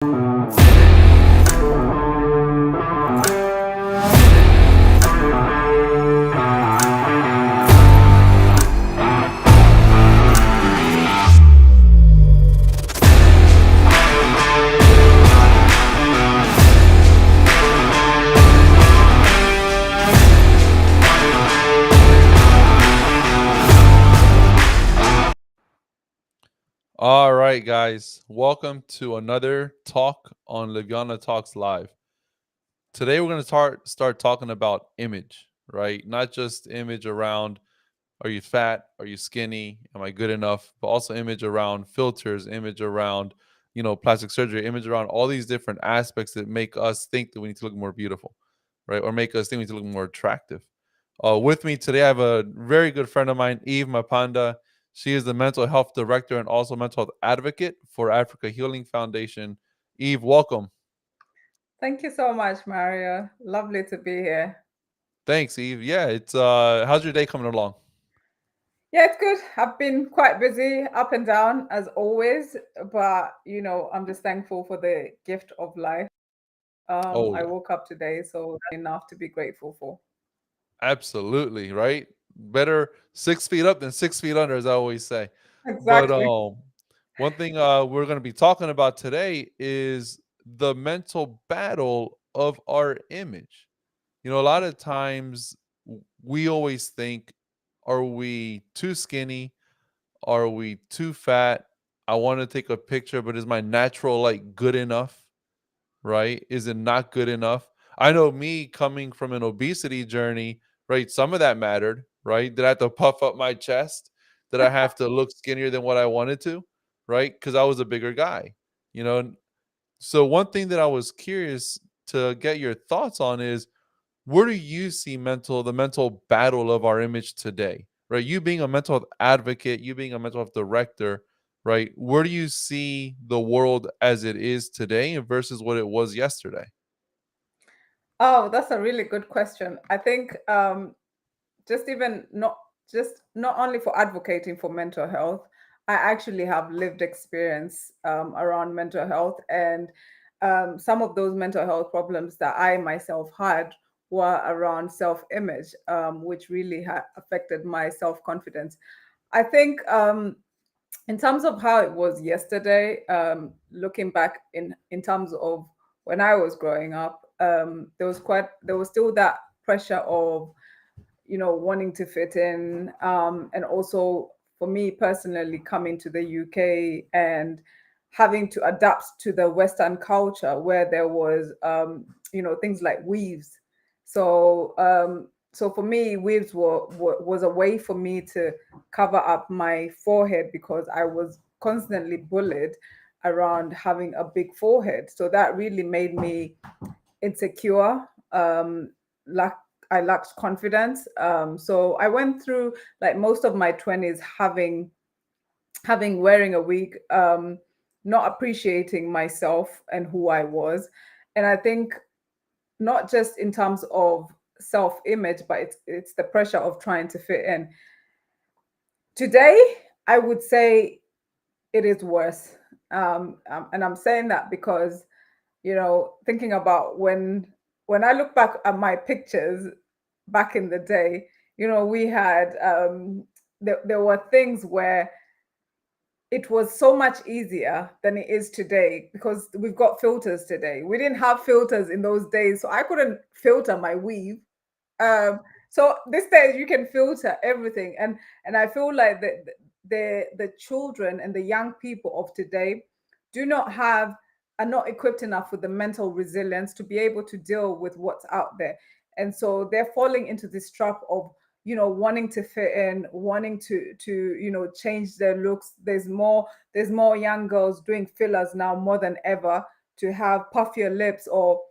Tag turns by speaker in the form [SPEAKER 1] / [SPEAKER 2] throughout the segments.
[SPEAKER 1] All right, guys, welcome to another talk on Liviana Talks Live. Today, we're going to start talking about image, right? Not just image around are you fat, are you skinny, am I good enough, but also image around filters, image around plastic surgery, image around all these different aspects that make us think that we need to look more beautiful, right? Or make us think we need to look more attractive. With me today, I have a very good friend of mine, Eve Mapanda. She is the mental health director and also mental health advocate for Africa Healing Foundation. Eve, welcome.
[SPEAKER 2] Thank you so much, Mario. Lovely to be here.
[SPEAKER 1] Thanks, Eve. Yeah, it's how's your day coming along?
[SPEAKER 2] Yeah, it's good. I've been quite busy, up and down as always, but I'm just thankful for the gift of life.
[SPEAKER 1] Oh
[SPEAKER 2] I
[SPEAKER 1] yeah,
[SPEAKER 2] woke up today, so that's enough to be grateful for.
[SPEAKER 1] absolutely, right? Better 6 feet up than 6 feet under, as I always say. But
[SPEAKER 2] Exactly.
[SPEAKER 1] one thing we're going to be talking about today is the mental battle of our image. A lot of times we always think, are we too skinny? Are we too fat? I want to take a picture, but is my natural like good enough? Right? Is it not good enough? I know me coming from an obesity journey, right? Some of that mattered, right? Did I have to puff up my chest? Did I have to look skinnier than what I wanted to? Right? Because I was a bigger guy, you know. So one thing that I was curious to get your thoughts on is where do you see the mental battle of our image today? Right? You being a mental health advocate, you being a mental health director, right? Where do you see the world as it is today versus what it was yesterday?
[SPEAKER 2] Oh, that's a really good question. I think just even not only for advocating for mental health, I actually have lived experience around mental health, and some of those mental health problems that I myself had were around self-image, which really affected my self-confidence. I think in terms of how it was yesterday, looking back in terms of when I was growing up, there was still that pressure of wanting to fit in, and also for me personally coming to the UK and having to adapt to the Western culture where there was things like weaves. So for me, weaves was a way for me to cover up my forehead because I was constantly bullied around having a big forehead. So that really made me insecure, lack I lacked confidence. So I went through like most of my 20s having wearing a wig, not appreciating myself and who I was. And I think not just in terms of self-image, but it's the pressure of trying to fit in. Today, I would say it is worse. And I'm saying that because thinking about when I look back at my pictures back in the day, we had there were things where it was so much easier than it is today because we've got filters today. We didn't have filters in those days, so I couldn't filter my weave. So this days you can filter everything, and I feel like the children and the young people of today do not have are not equipped enough with the mental resilience to be able to deal with what's out there, and so they're falling into this trap of wanting to fit in, wanting to change their looks. There's more young girls doing fillers now more than ever to have puffier lips, or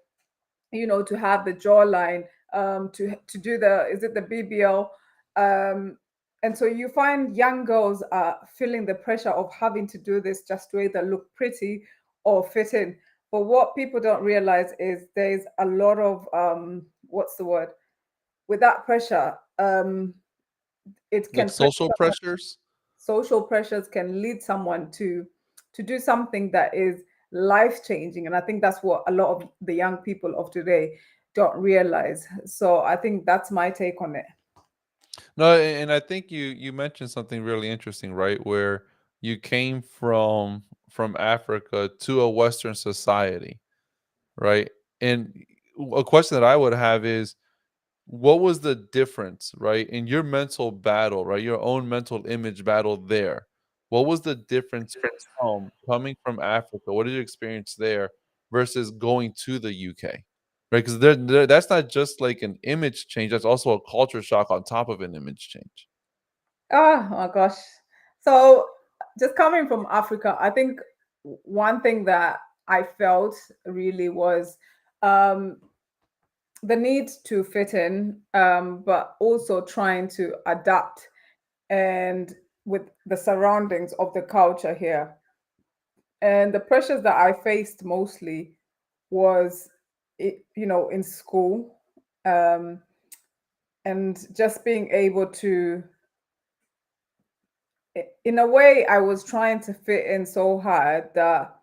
[SPEAKER 2] to have the jawline, to do the is it the BBL, um, and so you find young girls are feeling the pressure of having to do this just to either look pretty or fit in. But what people don't realize is there's a lot of what's the word with that pressure. It
[SPEAKER 1] Like
[SPEAKER 2] can pressure
[SPEAKER 1] social pressures?
[SPEAKER 2] social pressures can lead someone to do something that is life changing. And I think that's what a lot of the young people of today don't realize. So I think that's my take on it.
[SPEAKER 1] No, and I think you mentioned something really interesting, right? Where you came from Africa to a Western society, right? And a question that I would have is, what was the difference, right, in your mental battle, right, your own mental image battle there? What was the difference coming from Africa? What did you experience there versus going to the UK? Right, because that's not just like an image change, that's also a culture shock on top of an image change.
[SPEAKER 2] Oh my gosh. So just coming from Africa, I think one thing that I felt really was um, the need to fit in, but also trying to adapt and with the surroundings of the culture here. And the pressures that I faced mostly was, in school, um, and just being able to, in a way, I was trying to fit in so hard that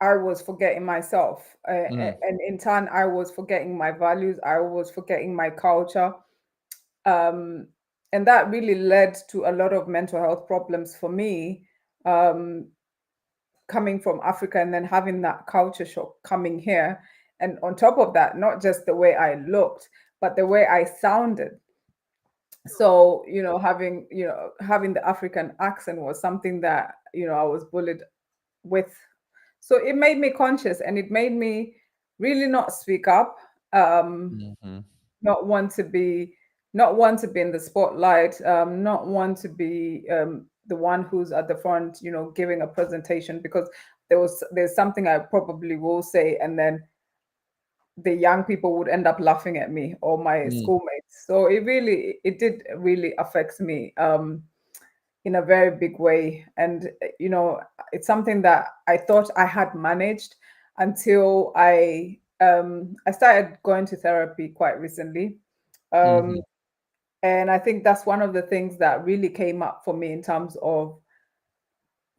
[SPEAKER 2] I was forgetting myself.
[SPEAKER 1] Mm,
[SPEAKER 2] And in turn, I was forgetting my values, I was forgetting my culture. Um, and that really led to a lot of mental health problems for me, um, coming from Africa and then having that culture shock coming here. And on top of that, not just the way I looked, but the way I sounded. So, having the African accent was something that, I was bullied with. So it made me conscious and it made me really not speak up,
[SPEAKER 1] mhm,
[SPEAKER 2] not want to be not want to be in the spotlight, not want to be the one who's at the front, giving a presentation, because there's something I probably will say, and then the young people would end up laughing at me or my
[SPEAKER 1] mm,
[SPEAKER 2] schoolmates. So it did really affect me, in a very big way. And it's something that I thought I had managed until I started going to therapy quite recently. Um,
[SPEAKER 1] mhm,
[SPEAKER 2] and I think that's one of the things that really came up for me in terms of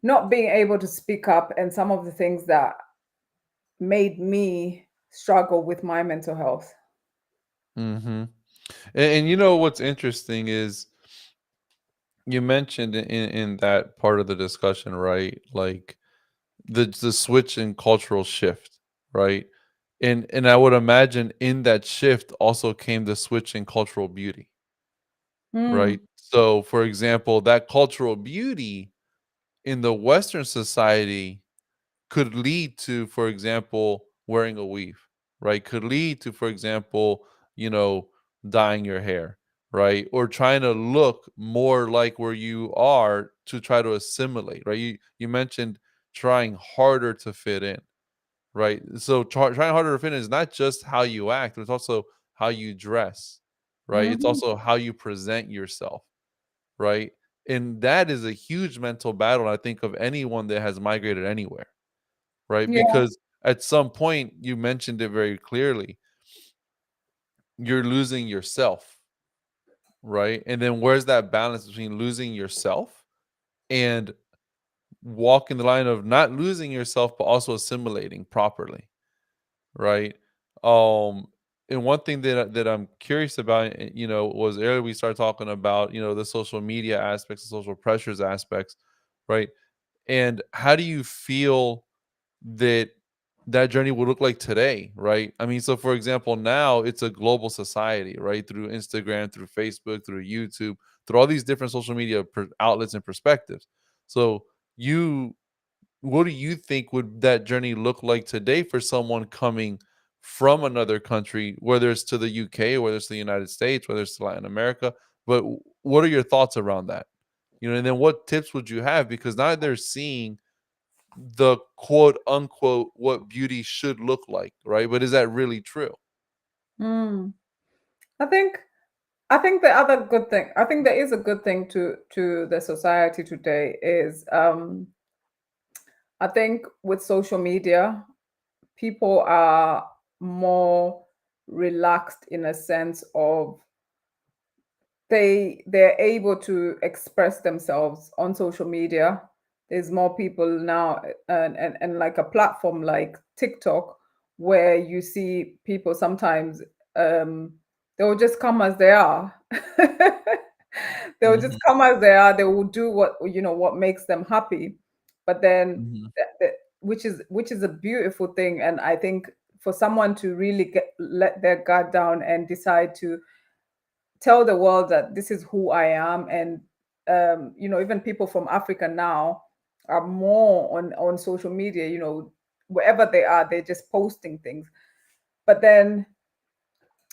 [SPEAKER 2] not being able to speak up, and some of the things that made me struggle with my mental health.
[SPEAKER 1] mhm. And you know what's interesting is you mentioned in that part of the discussion, right? Like the switch in cultural shift, right? And I would imagine in that shift also came the switch in cultural beauty,
[SPEAKER 2] Mm,
[SPEAKER 1] right? So, for example, that cultural beauty in the Western society could lead to, for example, wearing a weave, right? Could lead to, for example, you know, dyeing your hair, right? Or trying to look more like where you are to try to assimilate, right? You mentioned trying harder to fit in, right? So trying harder to fit in is not just how you act, it's also how you dress, right? It's
[SPEAKER 2] mhm.
[SPEAKER 1] also how you present yourself, right? And that is a huge mental battle, I think, of anyone that has migrated anywhere, right?
[SPEAKER 2] Yeah.
[SPEAKER 1] Because at some point, you mentioned it very clearly, you're losing yourself, right? And then where's that balance between losing yourself and walking the line of not losing yourself, but also assimilating properly, right? Um, and one thing that I'm curious about, was earlier we started talking about, the social media aspects, the social pressures aspects, right? And how do you feel that that journey would look like today, right? I mean, so for example, now it's a global society, right? Through Instagram, through Facebook, through YouTube, through all these different social media outlets and perspectives. So, you, what do you think would that journey look like today for someone coming from another country, whether it's to the UK, whether it's the United States, whether it's to Latin America? But what are your thoughts around that? And then what tips would you have? Because now they're seeing the quote unquote what beauty should look like, right? But is that really true?
[SPEAKER 2] Mm. I think I think the other good thing, I think there is a good thing to the society today is, I think with social media, people are more relaxed in a sense of they're able to express themselves on social media. there's more people now, and like a platform like TikTok, where you see people sometimes, um, they'll just come as they are. They'll just
[SPEAKER 1] Mhm.
[SPEAKER 2] come as they are. They will do what makes them happy, but then
[SPEAKER 1] Mhm.
[SPEAKER 2] which is a beautiful thing. And I think for someone to really let their guard down and decide to tell the world that this is who I am. And even people from Africa now are more on social media. Wherever they are, they're just posting things. But then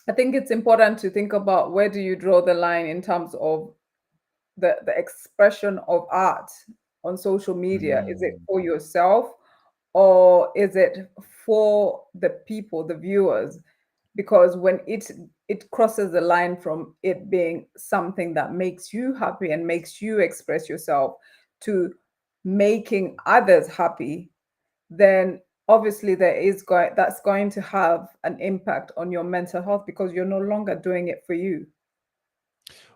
[SPEAKER 2] I think it's important to think about, where do you draw the line in terms of the expression of art on social media? Is it
[SPEAKER 1] Mm.
[SPEAKER 2] for yourself, or is it for the people, the viewers? Because when it crosses the line from it being something that makes you happy and makes you express yourself, to making others happy, then obviously that's going to have an impact on your mental health, because you're no longer doing it for you.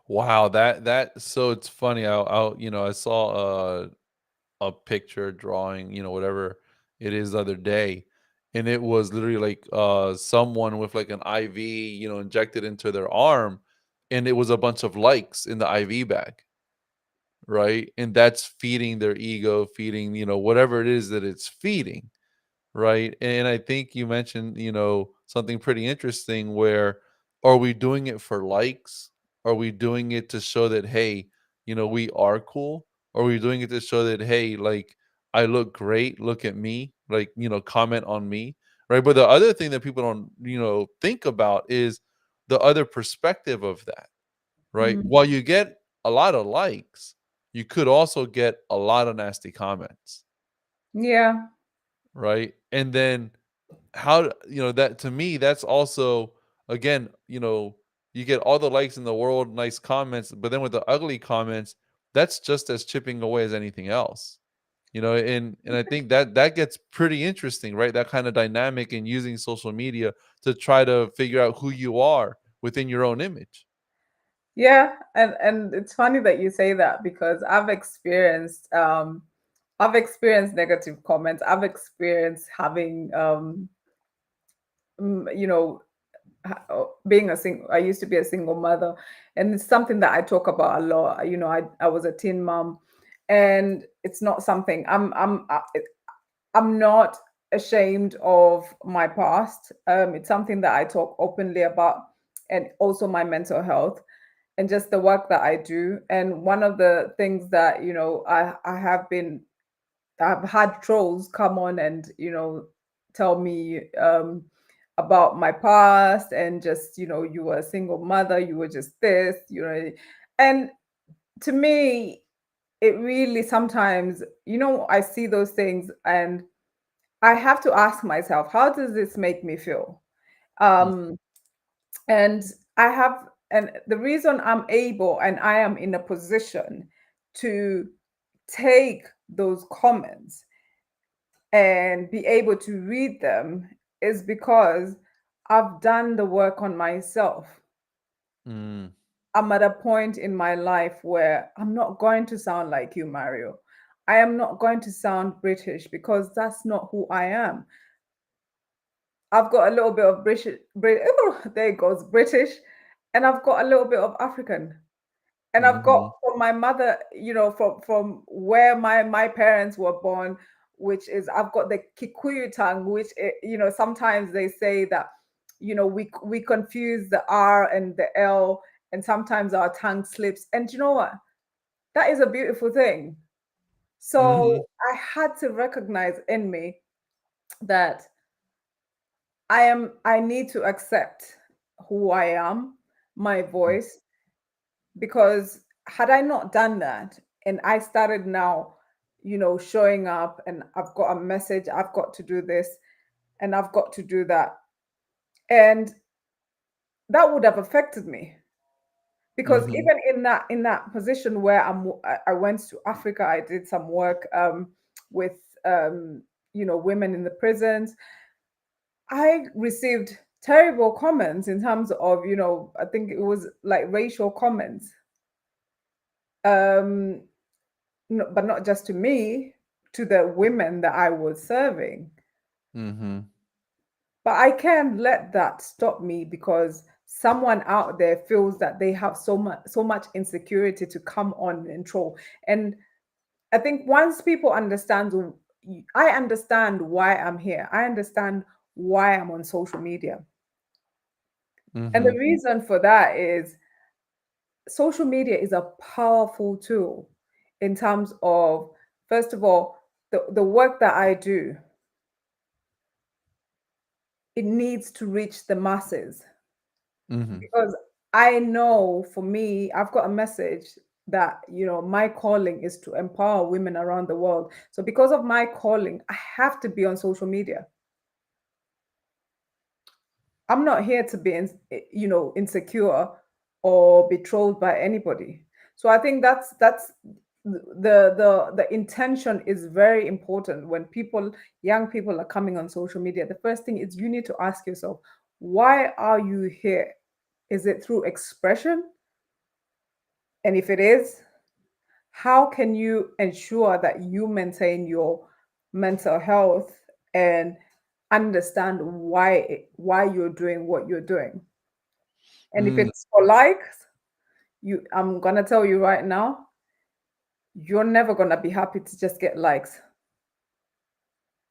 [SPEAKER 1] Wow, that so it's funny. I saw a picture, drawing, whatever it is the other day, and it was literally like someone with like an IV, injected into their arm, and it was a bunch of likes in the IV bag, right? And that's feeding their ego, feeding, whatever it is that it's feeding. Right. And I think you mentioned, something pretty interesting where, are we doing it for likes? Are we doing it to show that, hey, we are cool? Or are we doing it to show that, hey, like, I look great, look at me, like, comment on me. Right. But the other thing that people don't, think about is the other perspective of that. Right.
[SPEAKER 2] Mm.
[SPEAKER 1] While you get a lot of likes, you could also get a lot of nasty comments.
[SPEAKER 2] Yeah.
[SPEAKER 1] Right. And then that, to me, that's also, again, you get all the likes in the world, nice comments, but then with the ugly comments, that's just as chipping away as anything else. And I think that gets pretty interesting, right? That kind of dynamic in using social media to try to figure out who you are within your own image.
[SPEAKER 2] Yeah, and it's funny that you say that, because I've experienced negative comments. I've experienced having mm, you know being I used to be a single mother, and it's something that I talk about a lot. I was a teen mom, and it's not something I'm not ashamed of my past. It's something that I talk openly about, and also my mental health, and just the work that I do. And one of the things that I've had trolls come on and tell me about my past, and just you were a single mother, you were just this, and to me, it really sometimes, I see those things, and I have to ask myself, how does this make me feel?
[SPEAKER 1] Mm.
[SPEAKER 2] Um, and and the reason I'm able and I am in a position to take those comments and be able to read them is because I've done the work on myself.
[SPEAKER 1] Mm.
[SPEAKER 2] I'm at a point in my life where I'm not going to sound like you, Mario. I am not going to sound British, because that's not who I am. I've got a little bit of there it goes, British, and I've got a little bit of African. And I've got
[SPEAKER 1] Mhm.
[SPEAKER 2] from my mother, from where my parents were born, which is, I've got the Kikuyu tongue, which sometimes they say that we confuse the R and the L, and sometimes our tongue slips. And you know what? That is a beautiful thing.
[SPEAKER 1] Mhm.
[SPEAKER 2] So I had to recognize in me that I need to accept who I am, my
[SPEAKER 1] Mm.
[SPEAKER 2] voice, because had I not done that, and I started now, showing up, and I've got a message, I've got to do this, and I've got to do that, and that would have affected me, because
[SPEAKER 1] Mhm.
[SPEAKER 2] even in that position where I went to Africa, I did some work with women in the prisons. I received terrible comments in terms of, I think it was like racial comments. Um, but not just to me, to the women that I was serving.
[SPEAKER 1] Mhm.
[SPEAKER 2] But I can't let that stop me because someone out there feels that they have so much insecurity to come on and troll. And I think once people understand, I understand why I'm here. I understand why I'm on social media. And the
[SPEAKER 1] Mhm.
[SPEAKER 2] reason for that is social media is a powerful tool in terms of, first of all, the work that I do, it needs to reach the masses
[SPEAKER 1] Mhm.
[SPEAKER 2] because I know for me, I've got a message that, my calling is to empower women around the world. So because of my calling, I have to be on social media. I'm not here to be, insecure or betrothed by anybody. So I think that's the intention is very important when young people are coming on social media. The first thing is you need to ask yourself, why are you here? Is it through expression? And if it is, how can you ensure that you maintain your mental health and understand why you're doing what you're doing? And if
[SPEAKER 1] Mm.
[SPEAKER 2] it's for likes, I'm gonna tell you right now, you're never gonna be happy to just get likes.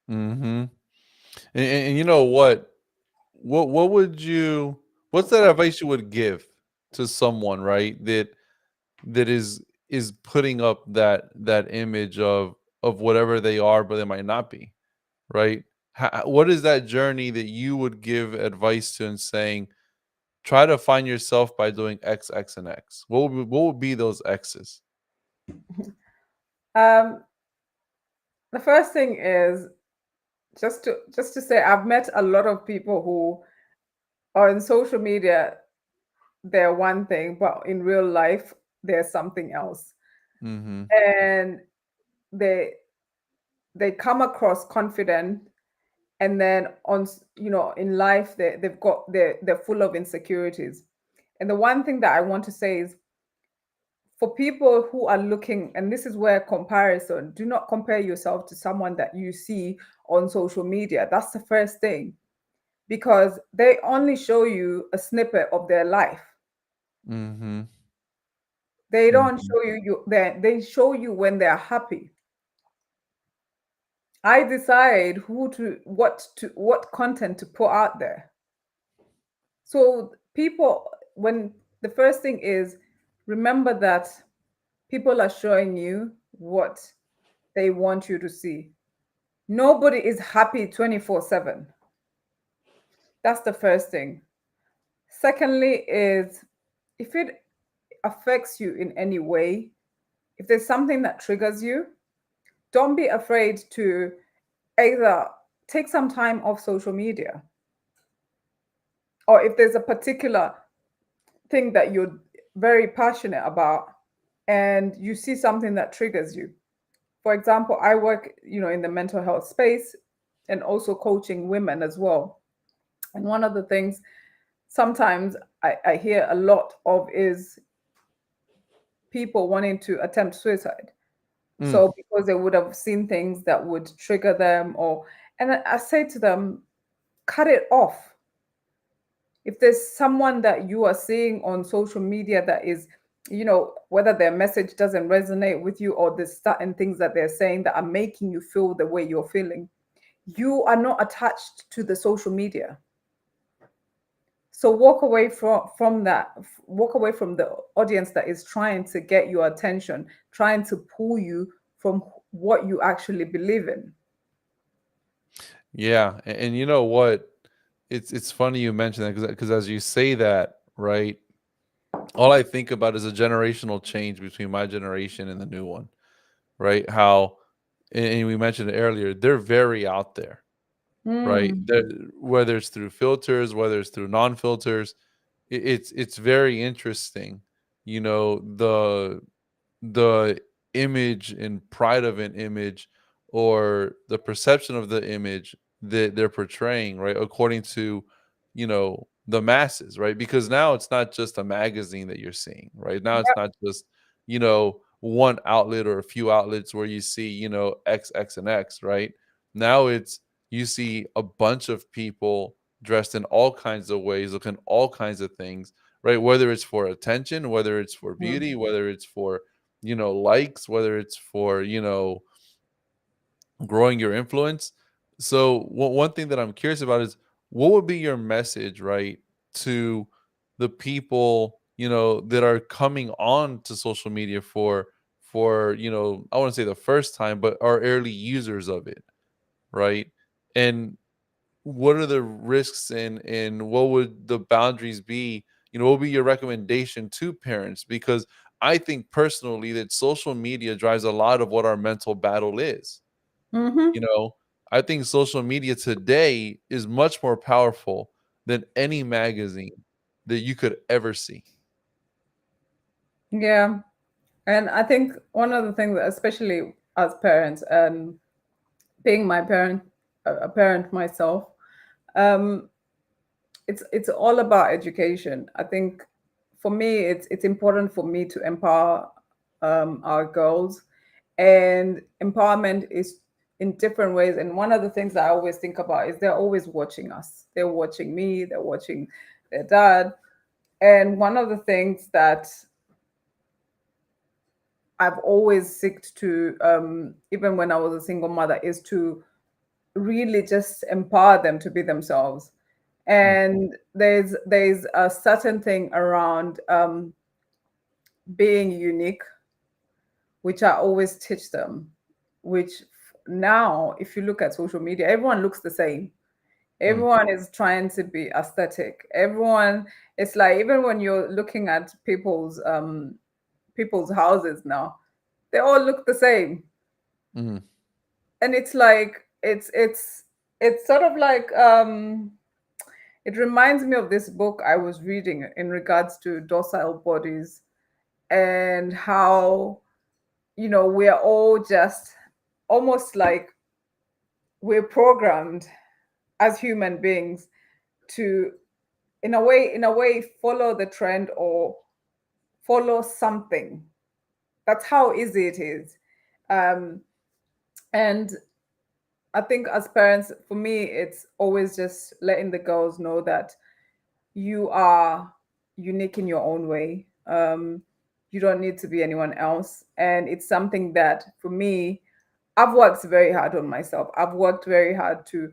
[SPEAKER 1] Mhm. And you know what? What would you what's that advice you would give to someone, right? That is putting up that image of whatever they are, but they might not be, right? What is that journey that you would give advice to and saying, try to find yourself by doing X, X, and X? What would be those X's?
[SPEAKER 2] Um, the first thing is just to say I've met a lot of people who are on social media, they're one thing, but in real life, they're something else.
[SPEAKER 1] Mhm.
[SPEAKER 2] And they they come across confident, and then in life they're full of insecurities. And the one thing that I want to say is, for people who are looking, and this is where comparison, do not compare yourself to someone that you see on social media. That's the first thing, because they only show you a snippet of their life.
[SPEAKER 1] Mhm.
[SPEAKER 2] They don't
[SPEAKER 1] Mhm.
[SPEAKER 2] show they show you when they're happy. I decide what content to put out there. So people, when the first thing is, remember that people are showing you what they want you to see. Nobody is happy 24/7. That's the first thing. Secondly is, if it affects you in any way, if there's something that triggers you, don't be afraid to either take some time off social media, or if there's a particular thing that you're very passionate about and you see something that triggers you. For example, I work, in the mental health space and also coaching women as well. And one of the things sometimes I hear a lot of is people wanting to attempt suicide.
[SPEAKER 1] Mm.
[SPEAKER 2] So because they would have seen things that would trigger them, and I say to them, cut it off. If there's someone that you are seeing on social media that is, whether their message doesn't resonate with you, or there's certain things that they're saying that are making you feel the way you're feeling, you are not attached to the social media. So walk away from that. Walk away from the audience that is trying to get your attention, trying to pull you from what you actually believe in.
[SPEAKER 1] Yeah, and you know what? It's funny you mentioned that because as you say that, right? All I think about is a generational change between my generation and the new one, right? How, and we mentioned it earlier, they're very out there, right?
[SPEAKER 2] Mm.
[SPEAKER 1] Whether it's through filters, whether it's through non-filters, it's very interesting. The image and pride of an image, or the perception of the image that they're portraying, right, according to the masses, right? Because now it's not just a magazine that you're seeing, right? Now it's not just you know one outlet or a few outlets where you see, X, X, and X, right? Now it's you see a bunch of people dressed in all kinds of ways, looking all kinds of things, right? Whether it's for attention, whether it's for
[SPEAKER 2] Mm.
[SPEAKER 1] beauty, whether it's for, likes, whether it's for, growing your influence. So one thing that I'm curious about is what would be your message, right, to the people, that are coming on to social media for, I want to say the first time, but are early users of it, right? And what are the risks and what would the boundaries be? What would be your recommendation to parents? Because I think personally that social media drives a lot of what our mental battle is.
[SPEAKER 2] Mm-hmm.
[SPEAKER 1] you know, I think social media today is much more powerful than any magazine that you could ever see.
[SPEAKER 2] Yeah. And I think one of the things, especially as parents and being a parent myself, um, it's all about education. I think for me, it's important for me to empower our girls, and empowerment is in different ways. And one of the things that I always think about is they're always watching us. They're watching me. They're watching their dad. And one of the things that I've always seeked to, even when I was a single mother, is to really just empower them to be themselves.
[SPEAKER 1] Mm,
[SPEAKER 2] And there's a certain thing around being unique, which I always teach them. Which now, if you look at social media, everyone looks the same.
[SPEAKER 1] mm,
[SPEAKER 2] Everyone is trying to be aesthetic. Everyone, it's like even when you're looking at people's houses now, they all look the same.
[SPEAKER 1] mm,
[SPEAKER 2] And it's like it's sort of like it reminds me of this book I was reading in regards to docile bodies, and how we're all just almost like we're programmed as human beings to, in a way, follow the trend or follow something. That's how easy it is. Um, and I think as parents, for me, it's always just letting the girls know that you are unique in your own way. You don't need to be anyone else. And it's something that, for me, I've worked very hard on myself. I've worked very hard to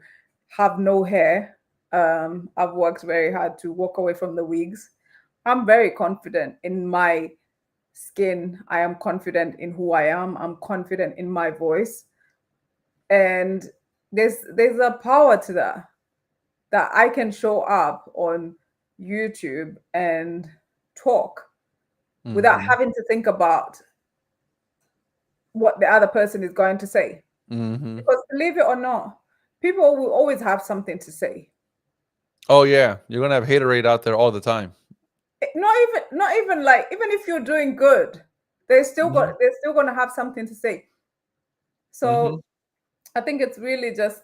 [SPEAKER 2] have no hair. I've worked very hard to walk away from the wigs. I'm very confident in my skin. I am confident in who I am. I'm confident in my voice. And there's a power to that I can show up on YouTube and talk without
[SPEAKER 1] mhm,
[SPEAKER 2] having to think about what the other person is going to say.
[SPEAKER 1] mhm.
[SPEAKER 2] Because believe it or not, people will always have something to say.
[SPEAKER 1] Oh yeah, you're gonna have haterade out there all the time.
[SPEAKER 2] Not even like, even if you're doing good,
[SPEAKER 1] Mhm,
[SPEAKER 2] they're still gonna have something to say.
[SPEAKER 1] mhm,
[SPEAKER 2] So I think it's really just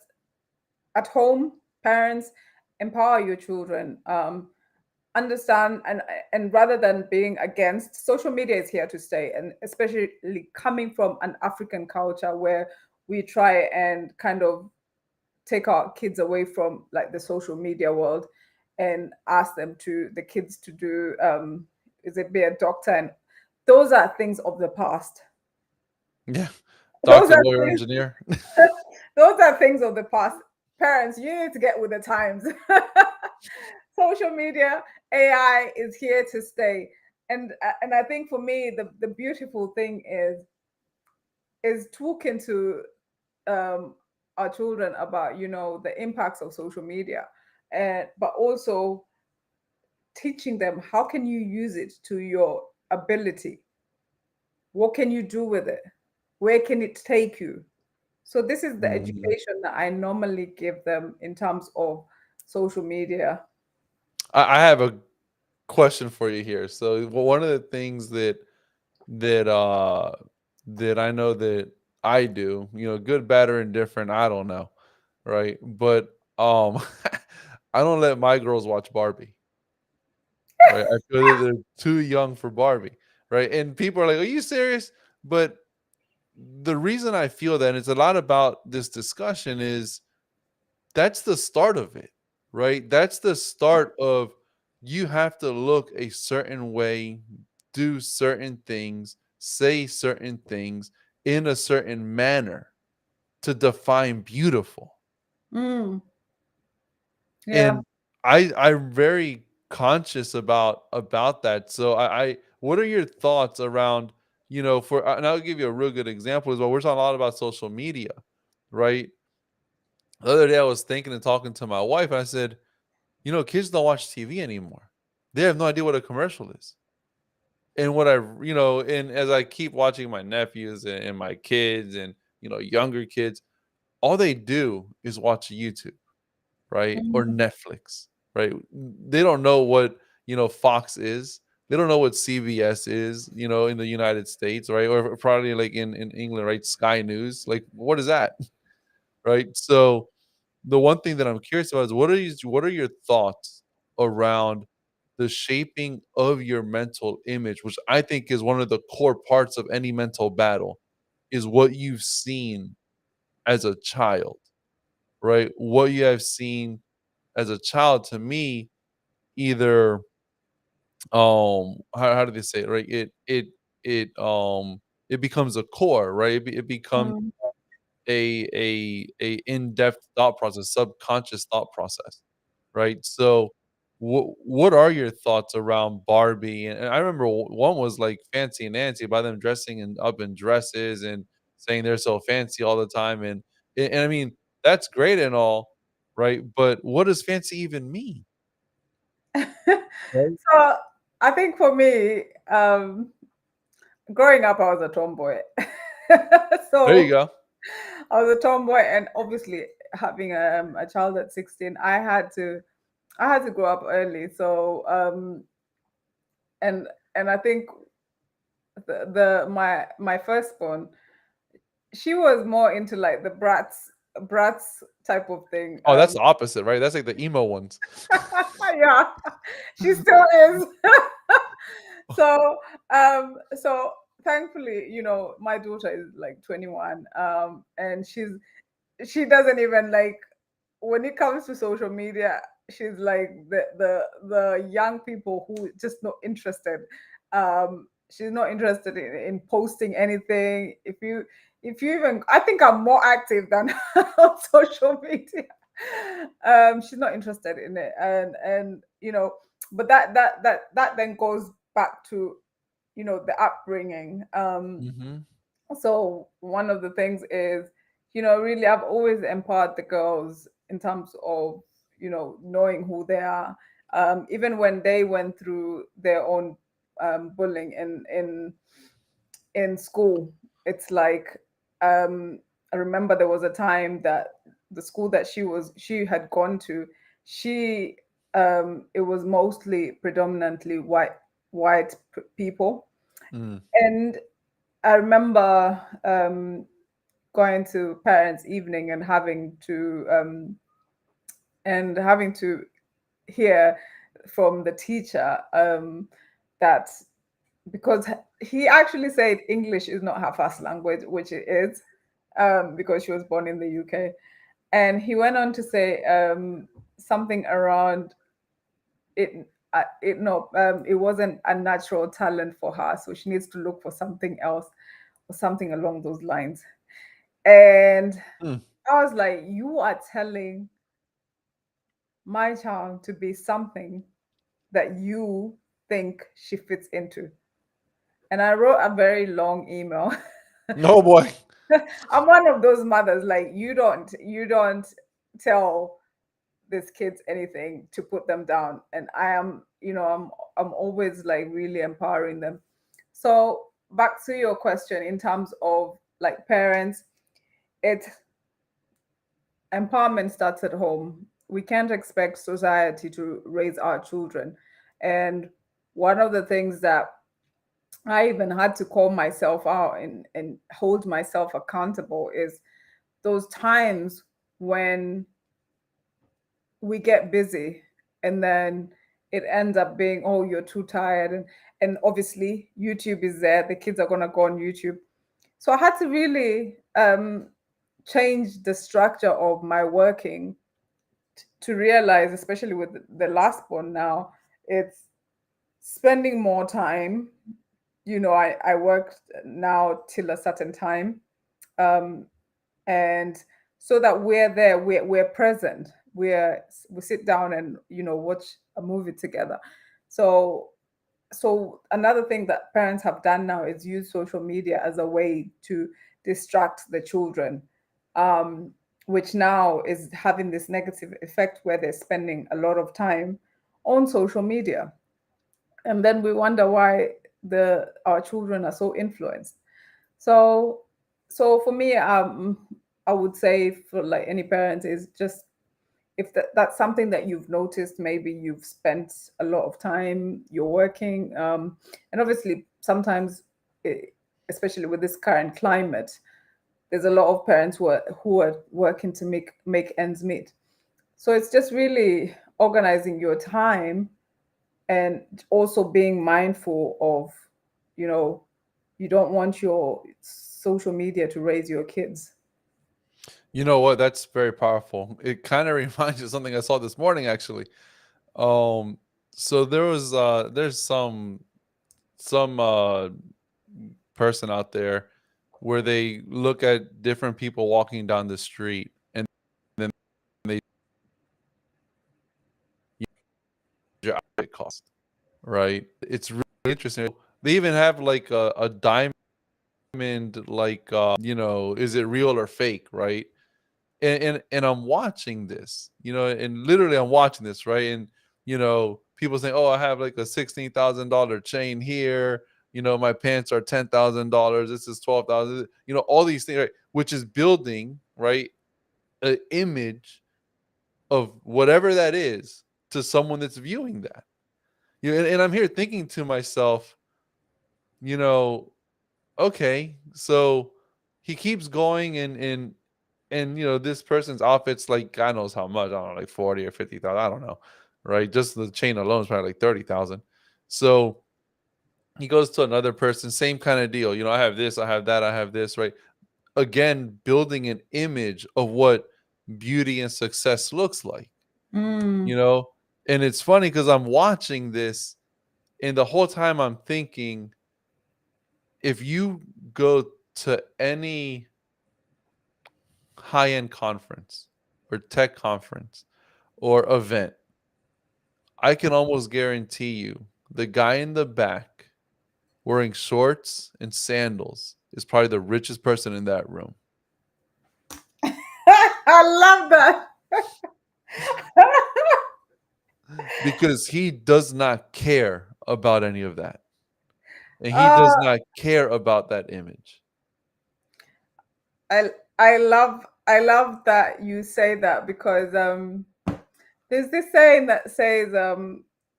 [SPEAKER 2] at home, parents, empower your children. Understand, and rather than being against, social media is here to stay, and especially coming from an African culture where we try and kind of take our kids away from like the social media world and ask them to the kids to do is it be a doctor, and those are things of the past.
[SPEAKER 1] yeah.
[SPEAKER 2] Those
[SPEAKER 1] Doctor,
[SPEAKER 2] are
[SPEAKER 1] lawyer,
[SPEAKER 2] things
[SPEAKER 1] engineer.
[SPEAKER 2] those are things of the past. Parents, you need to get with the times. Social media, AI is here to stay. And I think for me, the beautiful thing is talking to um, our children about the impacts of social media, and but also teaching them how can you use it to your ability. What can you do with it? Where can it take you? So this is the
[SPEAKER 1] Mhm.
[SPEAKER 2] education that I normally give them in terms of social media.
[SPEAKER 1] I have a question for you here. So one of the things that uh that I know that I do, good, bad, or indifferent, I don't know, right? But I don't let my girls watch Barbie, right? I feel that they're too young for Barbie, right? And people are like, "Are you serious?" But the reason I feel that, and it's a lot about this discussion, is that's the start of it, right? That's the start of, you have to look a certain way, do certain things, say certain things in a certain manner to define beautiful.
[SPEAKER 2] Mm, yeah.
[SPEAKER 1] And I'm very conscious about that. So I what are your thoughts around, for, and I'll give you a real good example as well. We're talking a lot about social media, right? The other day I was thinking and talking to my wife, and I said, kids don't watch TV anymore. They have no idea what a commercial is. And and as I keep watching my nephews and my kids and, younger kids, all they do is watch YouTube, right? Or
[SPEAKER 2] Mm,
[SPEAKER 1] Netflix, right? They don't know what, Fox is. They don't know what CBS is, in the United States, right? Or probably like in England, right? Sky News. Like, what is that? Right. So the one thing that I'm curious about is, what are your thoughts around the shaping of your mental image, which I think is one of the core parts of any mental battle, is what you've seen as a child, right? What you have seen as a child, to me, either how do they say it, right? It becomes a core, right? It becomes
[SPEAKER 2] mm.
[SPEAKER 1] a in-depth thought process, subconscious thought process, right? So what are your thoughts around Barbie? And I remember one was like Fancy Nancy, by them dressing up in dresses and saying they're so fancy all the time. And I mean, that's great and all, right? But what does fancy even mean? Right.
[SPEAKER 2] So I think for me, growing up, I was a tomboy.
[SPEAKER 1] There you
[SPEAKER 2] So
[SPEAKER 1] go.
[SPEAKER 2] I was a tomboy, and obviously having a child at 16, I had to grow up early. So and I think the my firstborn, she was more into like the brats type of thing.
[SPEAKER 1] Oh, that's the opposite, right? That's like the emo ones.
[SPEAKER 2] Yeah, she still is. So thankfully, my daughter is like 21, and she doesn't even like, when it comes to social media, she's like the young people who just not interested. She's not interested in posting anything. If you even, I think I'm more active than on social media. She's not interested in it, and but that then goes back to the upbringing.
[SPEAKER 1] Mhm.
[SPEAKER 2] So one of the things is, really, I've always empowered the girls in terms of, knowing who they are. Even when they went through their own bullying in school, it's like, I remember there was a time that the school that she had gone to, she it was mostly predominantly white people.
[SPEAKER 1] Mm.
[SPEAKER 2] And I remember going to parents' evening and having to hear from the teacher, that, because he actually said English is not her first language, which it is, because she was born in the UK, and he went on to say, something around it. It no, it wasn't a natural talent for her, so she needs to look for something else, or something along those lines. And
[SPEAKER 1] Mm.
[SPEAKER 2] I was like, you are telling my child to be something that you think she fits into. And I wrote a very long email.
[SPEAKER 1] No, boy.
[SPEAKER 2] I'm one of those mothers, like, you don't tell these kids anything to put them down. And I am, I'm always like really empowering them. So back to your question, in terms of like parents, it empowerment starts at home. We can't expect society to raise our children. And one of the things that I even had to call myself out and hold myself accountable is those times when we get busy, and then it ends up being, oh, you're too tired. And obviously YouTube is there, the kids are going to go on YouTube. So I had to really change the structure of my working to realize, especially with the last one now, it's spending more time. I work now till a certain time, um, and so that we're there, we're present, we sit down and watch a movie together. So another thing that parents have done now is use social media as a way to distract the children, um, which now is having this negative effect where they're spending a lot of time on social media, and then we wonder why the our children are so influenced. So for me, I would say for like any parent is just, if that's something that you've noticed, maybe you've spent a lot of time, you're working, and obviously sometimes, eh, especially with this current climate, there's a lot of parents who are working to make ends meet. So it's just really organizing your time, and also being mindful of, you know you don't want your social media to raise your kids.
[SPEAKER 1] You know what? That's very powerful. It kind of reminds you of something I saw this morning, actually. Um, so there's some person out there where they look at different people walking down the street, and then they your outfit cost, right? It's really interesting. They even have like a diamond, like is it real or fake, right? And I'm watching this, and literally I'm watching this, right? And people saying, "Oh, I have like a $16,000 chain here. My pants are $10,000. This is 12,000. All these things, right? Which is building, right, an image of whatever that is to someone that's viewing that. And I'm here thinking to myself, you know, okay, so he keeps going, and this person's outfit's like God knows how much. I don't know, like 40 or 50,000. I don't know, right? Just the chain alone is probably like 30,000. So he goes to another person, same kind of deal. I have this, I have that, I have this, right? Again, building an image of what beauty and success looks like, you
[SPEAKER 2] Mm.
[SPEAKER 1] know. And it's funny because I'm watching this, and the whole time I'm thinking, if you go to any high end conference or tech conference or event, I can almost guarantee you the guy in the back wearing shorts and sandals is probably the richest person in that room
[SPEAKER 2] I love that.
[SPEAKER 1] because he does not care about any of that. And he does
[SPEAKER 2] uh,
[SPEAKER 1] not care about that image.
[SPEAKER 2] I love that you say that, because there's this saying that says,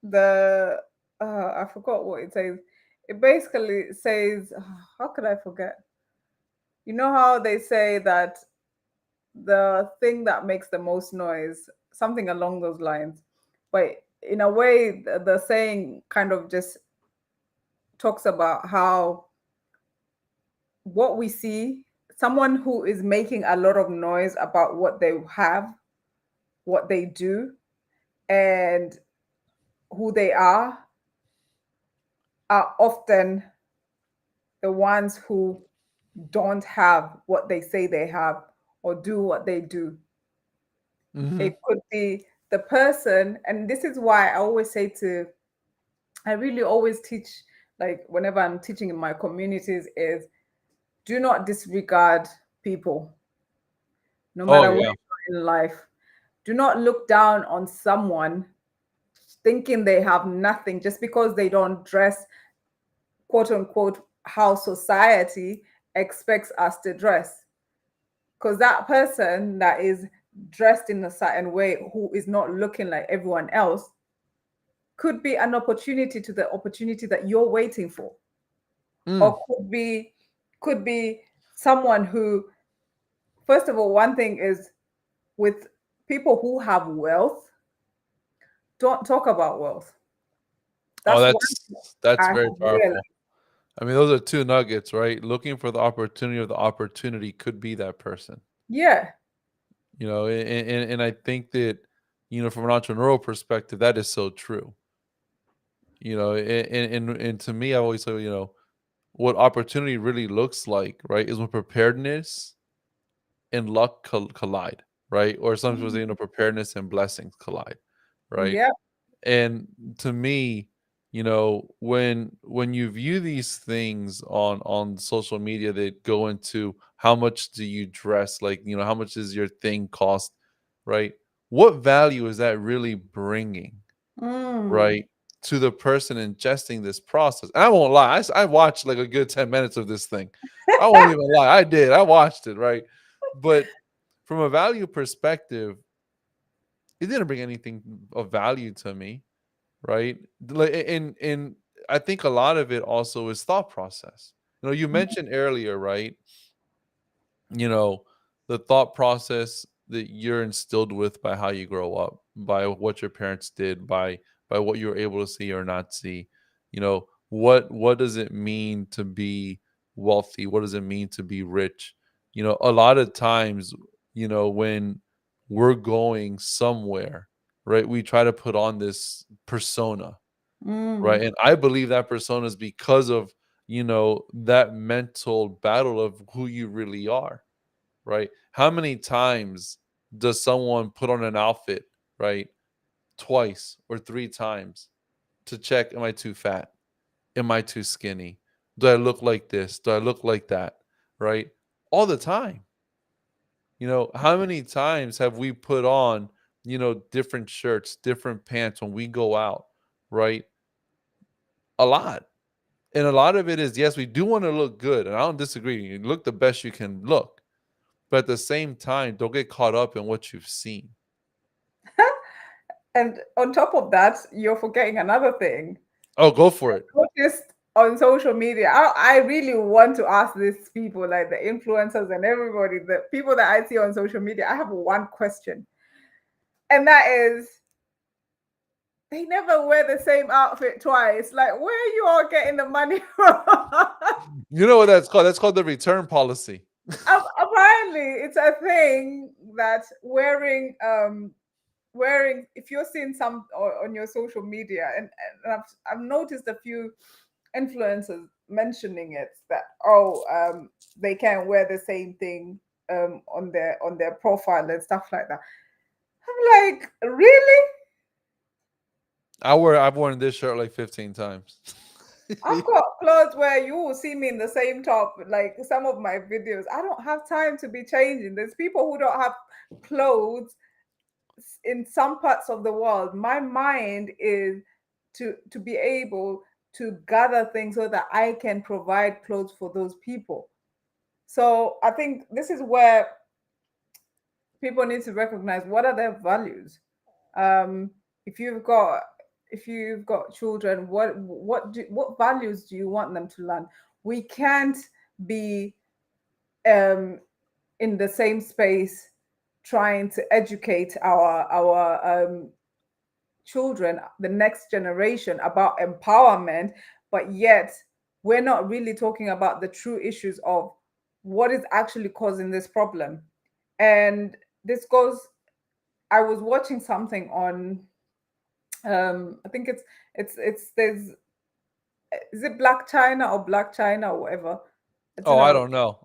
[SPEAKER 2] the I forgot what it says. It basically says, how could I forget? You know how they say that the thing that makes the most noise, something along those lines. But in a way, the saying kind of just talks about how what we see, someone who is making a lot of noise about what they have, what they do, and who they are often the ones who don't have what they say they have, or do what they do.
[SPEAKER 1] Hmm.
[SPEAKER 2] It could be the person, and this is why I always say to, I really always teach, like whenever I'm teaching in my communities, is do not disregard people, no
[SPEAKER 1] Oh
[SPEAKER 2] matter where
[SPEAKER 1] yeah.
[SPEAKER 2] you are in life. Do not look down on someone thinking they have nothing just because they don't dress, quote unquote, how society expects us to dress. Because that person that is dressed in a certain way, who is not looking like everyone else, could be an opportunity to the opportunity that you're waiting for,
[SPEAKER 1] Mm.
[SPEAKER 2] or could be someone who, first of all, one thing is, with people who have wealth, don't talk about wealth.
[SPEAKER 1] Oh,
[SPEAKER 2] That's one thing
[SPEAKER 1] that's
[SPEAKER 2] I
[SPEAKER 1] very
[SPEAKER 2] have realized.
[SPEAKER 1] powerful. I mean, those are two nuggets, right? Looking for the opportunity, or the opportunity could be that person.
[SPEAKER 2] Yeah.
[SPEAKER 1] And I think that, from an entrepreneurial perspective, that is so true. And to me, I always say, what opportunity really looks like, right, is when preparedness and luck collide, right? Or some people say,
[SPEAKER 2] Mm.
[SPEAKER 1] preparedness and blessings collide, right?
[SPEAKER 2] Yeah.
[SPEAKER 1] And to me, when you view these things on social media that go into how much do you dress, like, how much does your thing cost, right? What value is that really bringing,
[SPEAKER 2] Mm.
[SPEAKER 1] right, to the person ingesting this process? And I won't lie, I watched like a good 10 minutes of this thing. I won't even lie, I did. I watched it, right? But from a value perspective, it didn't bring anything of value to me, right? And I think a lot of it also is thought process. You mentioned earlier, right? you know the thought process that you're instilled with by how you grow up, by what your parents did, by what you were able to see or not see. What does it mean to be wealthy? What does it mean to be rich? A lot of times, when we're going somewhere, right, we try to put on this persona, right?
[SPEAKER 2] Mm.
[SPEAKER 1] And I believe that persona is because of, that mental battle of who you really are, right? How many times does someone put on an outfit, right? Twice or three times to check, am I too fat? Am I too skinny? Do I look like this? Do I look like that? Right? All the time. How many times have we put on, different shirts, different pants when we go out, right? A lot. And a lot of it is, yes, we do want to look good. And I don't disagree. You look the best you can look. But at the same time, don't get caught up in what you've seen.
[SPEAKER 2] And on top of that, you're forgetting another thing.
[SPEAKER 1] Oh, go for it.
[SPEAKER 2] Noticed on social media, I really want to ask these people, like the influencers and everybody, the people that I see on social media, I have one question. And that is, they never wear the same outfit twice. Like, where are you all getting the money from?
[SPEAKER 1] You know what that's called? That's called the return policy.
[SPEAKER 2] Apparently, it's a thing that wearing, if you're seeing some on your social media, and I've noticed a few influencers mentioning it, that they can't wear the same thing on their profile and stuff like that. I'm like, really?
[SPEAKER 1] I've worn this shirt like 15 times.
[SPEAKER 2] I've got clothes where you will see me in the same top, like some of my videos. I don't have time to be changing. There's people who don't have clothes in some parts of the world. My mind is to be able to gather things so that I can provide clothes for those people. So I think this is where people need to recognize what are their values. Um, if you've got if you've got children, what values do you want them to learn? We can't be um, in the same space trying to educate our children, the next generation, about empowerment, but yet we're not really talking about the true issues of what is actually causing this problem. And this goes, I was watching something on I think it's there's is it Black China or Black China or whatever? I don't
[SPEAKER 1] Oh, I
[SPEAKER 2] know.
[SPEAKER 1] don't know.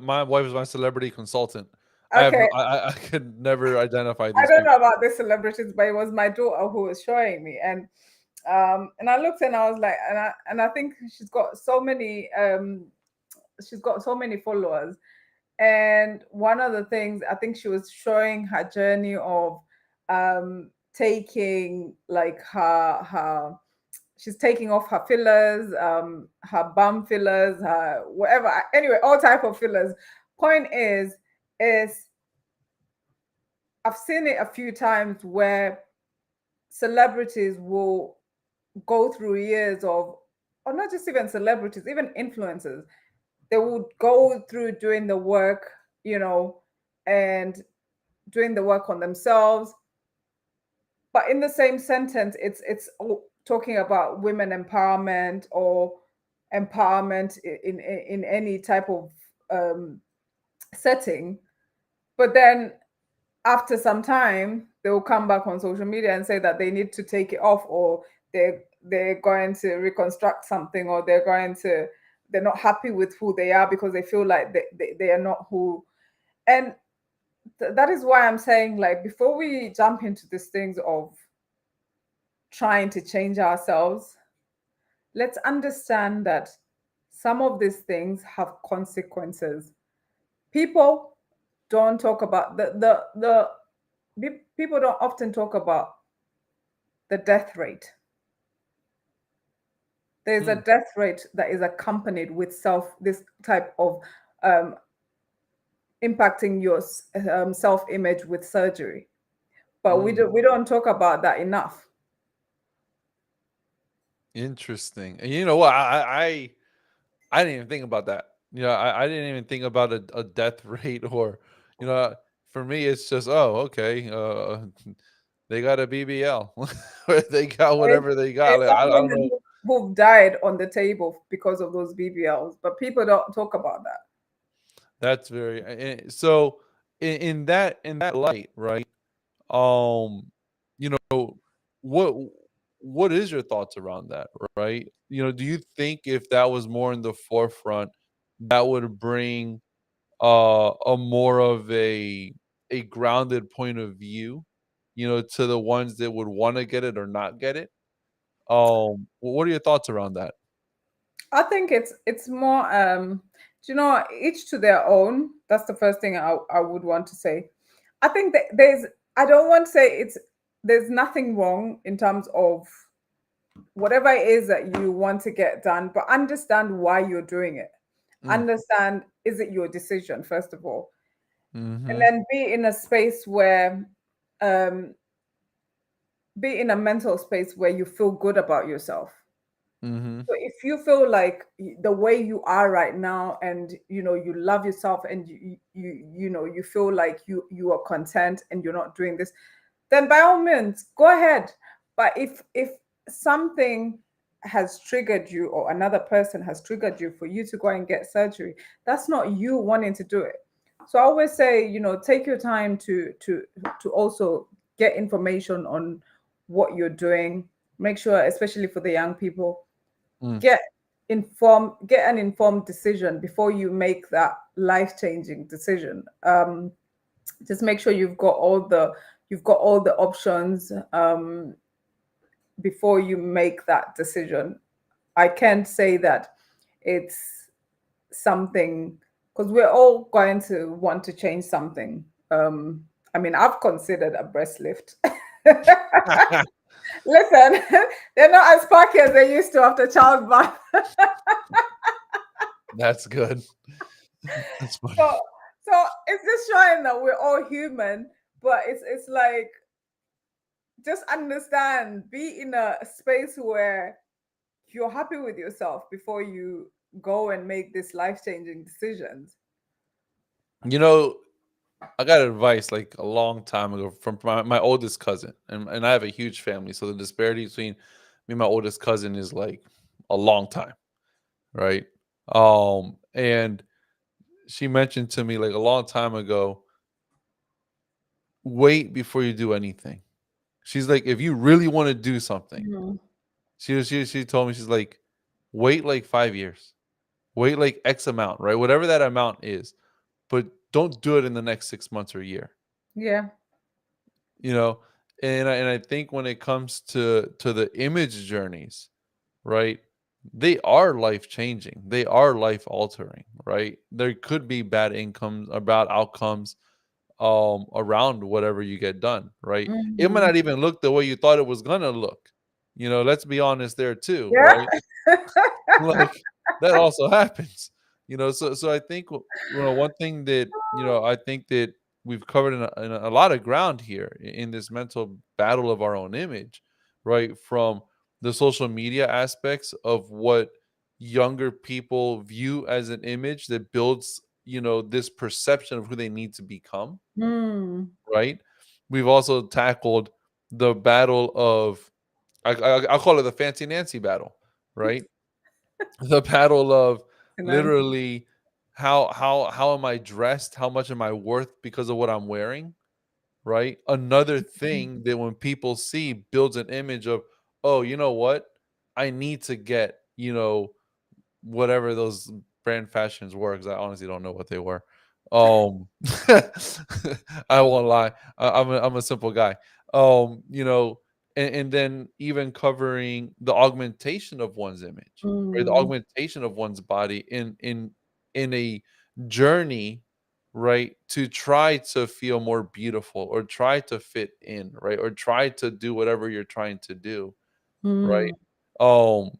[SPEAKER 1] My wife is my celebrity consultant.
[SPEAKER 2] Okay,
[SPEAKER 1] I could never identify
[SPEAKER 2] I
[SPEAKER 1] these
[SPEAKER 2] don't know
[SPEAKER 1] people.
[SPEAKER 2] about the celebrities, but it was my daughter who was showing me, and I looked and I was like, and I think she's got so many followers, and one of the things I think she was showing her journey of taking like her she's taking off her fillers, her bum fillers, her whatever, anyway, all type of fillers. Point is I've seen it a few times where celebrities will go through years of, or not just even celebrities, even influencers, they would go through doing the work, and doing the work on themselves. But in the same sentence, it's talking about women empowerment, or empowerment in any type of um, setting. But then after some time, they will come back on social media and say that they need to take it off, or they're going to reconstruct something, or they're not happy with who they are because they feel like they are not who. And that is why I'm saying, like, before we jump into these things of trying to change ourselves, let's understand that some of these things have consequences. People don't talk about people don't often talk about the death rate. There's a
[SPEAKER 1] Hmm.
[SPEAKER 2] death rate that is accompanied with this type of um, impacting your self-image with surgery. But
[SPEAKER 1] Hmm.
[SPEAKER 2] we don't talk about that enough.
[SPEAKER 1] Interesting. And you know what? I didn't even think about that. You know, I didn't even think about a death rate or, you know, for me it's just, oh, okay, they got a BBL, or they got
[SPEAKER 2] There's,
[SPEAKER 1] whatever they got.
[SPEAKER 2] there's
[SPEAKER 1] Like,
[SPEAKER 2] some
[SPEAKER 1] I don't
[SPEAKER 2] women
[SPEAKER 1] know.
[SPEAKER 2] who've died on the table because of those BBLs, but people don't talk about that.
[SPEAKER 1] That's very so in that light, right? Um, you know, what what is your thoughts around that, right? You know, do you think if that was more in the forefront, that would bring a more of a grounded point of view, you know, to the ones that would want to get it or not get it? What are your thoughts around that?
[SPEAKER 2] I think it's more each to their own. That's the first thing I would want to say. I think that I don't want to say there's nothing wrong in terms of whatever it is that you want to get done, but understand why you're doing it.
[SPEAKER 1] Mm,
[SPEAKER 2] Understand, is it your decision, first of all? And
[SPEAKER 1] mhm,
[SPEAKER 2] then be in a space where um be in a mental space where you feel good about yourself.
[SPEAKER 1] mhm,
[SPEAKER 2] So if you feel like the way you are right now, and you love yourself, and you feel like you are content and you're not doing this, then by all means go ahead. But if something has triggered you, or another person has triggered you for you to go and get surgery, that's not you wanting to do it. So I always say, take your time to also get information on what you're doing. Make sure, especially for the young people,
[SPEAKER 1] mm.
[SPEAKER 2] get get an informed decision before you make that life-changing decision. Just make sure you've got all the options before you make that decision. I can't say that it's something, because we're all going to want to change something. I mean, I've considered a breast lift. Listen, they're not as sparky as they used to after childbirth.
[SPEAKER 1] That's good. That's funny.
[SPEAKER 2] So, so it's just showing that we're all human, but it's like, just understand, be in a space where you're happy with yourself before you go and make these life-changing decisions.
[SPEAKER 1] You know, I got advice like a long time ago from my oldest cousin, and I have a huge family, so the disparity between me and my oldest cousin is like a long time, right? And she mentioned to me like a long time ago, wait before you do anything. She's like, if you really want to do something,
[SPEAKER 2] Mhm.
[SPEAKER 1] she told me, she's like, wait like 5 years, wait like X amount, right? Whatever that amount is, but don't do it in the next 6 months or a year.
[SPEAKER 2] Yeah.
[SPEAKER 1] You know, and I think when it comes to the image journeys, right? They are life changing. They are life altering, right? There could be bad incomes or bad outcomes around whatever you get done, right? It might
[SPEAKER 2] Mhm.
[SPEAKER 1] not even look the way you thought it was gonna look. You know, let's be honest there too,
[SPEAKER 2] Yeah.
[SPEAKER 1] right? Like that also happens. You know, so I think one thing that I think that we've covered in a lot of ground here in this mental battle of our own image, right? From the social media aspects of what younger people view as an image that builds, this perception of who they need to become,
[SPEAKER 2] Mm.
[SPEAKER 1] right? We've also tackled the battle of, I'll call it the fancy Nancy battle, right? The battle of
[SPEAKER 2] You know.
[SPEAKER 1] literally how am I dressed? How much am I worth because of what I'm wearing? Right? Another thing that when people see builds an image of, oh, you know what? I need to get, whatever those brand fashions were, because I honestly don't know what they were. Um, I won't lie. I'm a simple guy. And then even covering the augmentation of one's image, or the
[SPEAKER 2] Mm,
[SPEAKER 1] augmentation of one's body in a journey, right, to try to feel more beautiful or try to fit in, right, or try to do whatever you're trying to do, right.
[SPEAKER 2] mm,
[SPEAKER 1] Um,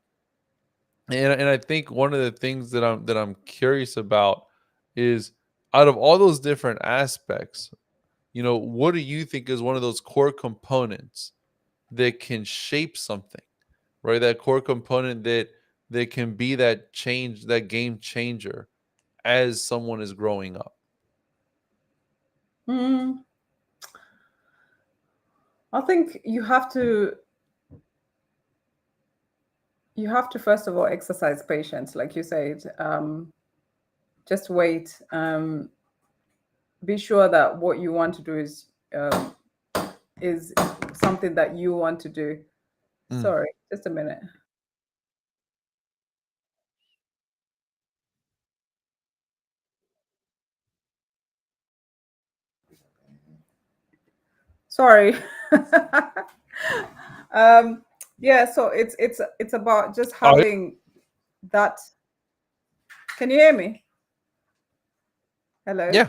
[SPEAKER 1] and I think one of the things that I'm curious about is, out of all those different aspects, what do you think is one of those core components that can shape something, right? That core component that can be that change, that game changer as someone is growing up.
[SPEAKER 2] mm. I think you have to first of all exercise patience, like you said. Just wait. Be sure that what you want to do um, is something that you want to do.
[SPEAKER 1] Mm.
[SPEAKER 2] Sorry, just a minute. Sorry. um, yeah. So it's about just
[SPEAKER 1] Oh,
[SPEAKER 2] having that. Can you hear me? Hello.
[SPEAKER 1] yeah,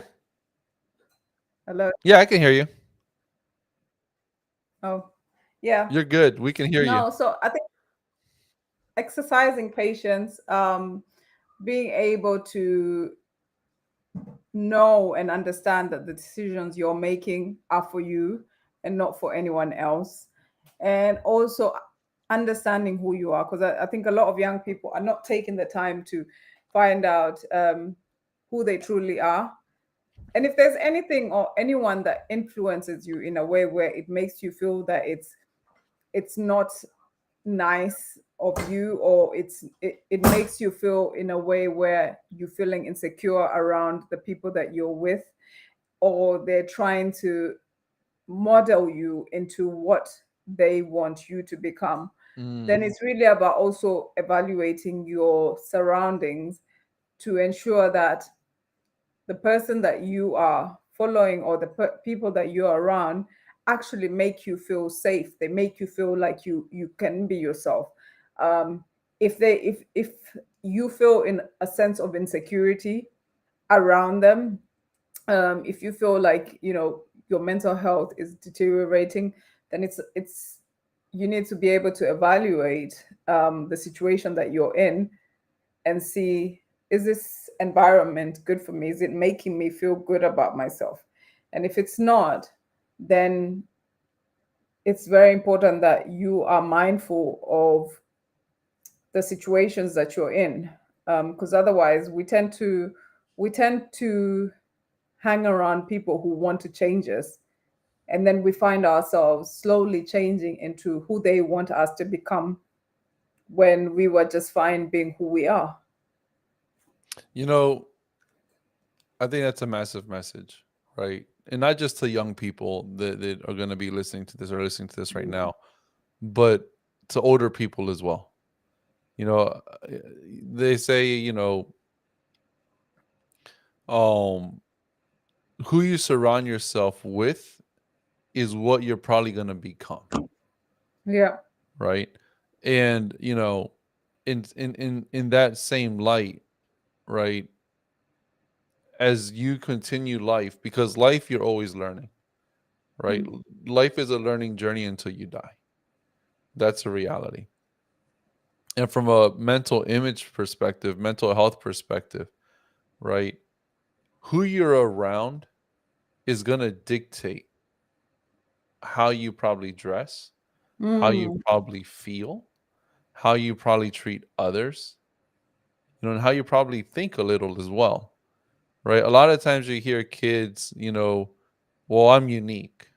[SPEAKER 2] Hello.
[SPEAKER 1] yeah, I can hear you.
[SPEAKER 2] Oh, yeah.
[SPEAKER 1] You're good. We can hear you.
[SPEAKER 2] No. So I think exercising patience, being able to know and understand that the decisions you're making are for you and not for anyone else. And also understanding who you are. Because I think a lot of young people are not taking the time to find out who they truly are. And if there's anything or anyone that influences you in a way where it makes you feel that it's not nice of you, or it makes you feel in a way where you're feeling insecure around the people that you're with, or they're trying to model you into what they want you to become, then
[SPEAKER 1] Mm.
[SPEAKER 2] it's really about also evaluating your surroundings to ensure that the person that you are following, or the people that you're around, actually make you feel safe. They make you feel like you can be yourself. um, if you feel in a sense of insecurity around them, if you feel like your mental health is deteriorating, then it's you need to be able to evaluate the situation that you're in and see, is this environment good for me? Is it making me feel good about myself? And if it's not, then it's very important that you are mindful of the situations that you're in, because otherwise we tend to hang around people who want to change us, and then we find ourselves slowly changing into who they want us to become when we were just fine being who we are.
[SPEAKER 1] You know, I think that's a massive message, right? And not just to young people that are going to be listening to this or listening to this right now, but to older people as well. You know, uh, they say, um, who you surround yourself with is what you're probably going to become,
[SPEAKER 2] Yeah.
[SPEAKER 1] right? And, in that same light, right? As you continue life, because life you're always learning, right? Life is a learning journey until you die. That's a reality. And from a mental image perspective, mental health perspective, right? Who you're around is going to dictate how you probably dress, how you
[SPEAKER 2] Mm,
[SPEAKER 1] probably feel, how you probably treat others, and how you probably think a little as well, right? A lot of times you hear kids, well, I'm unique.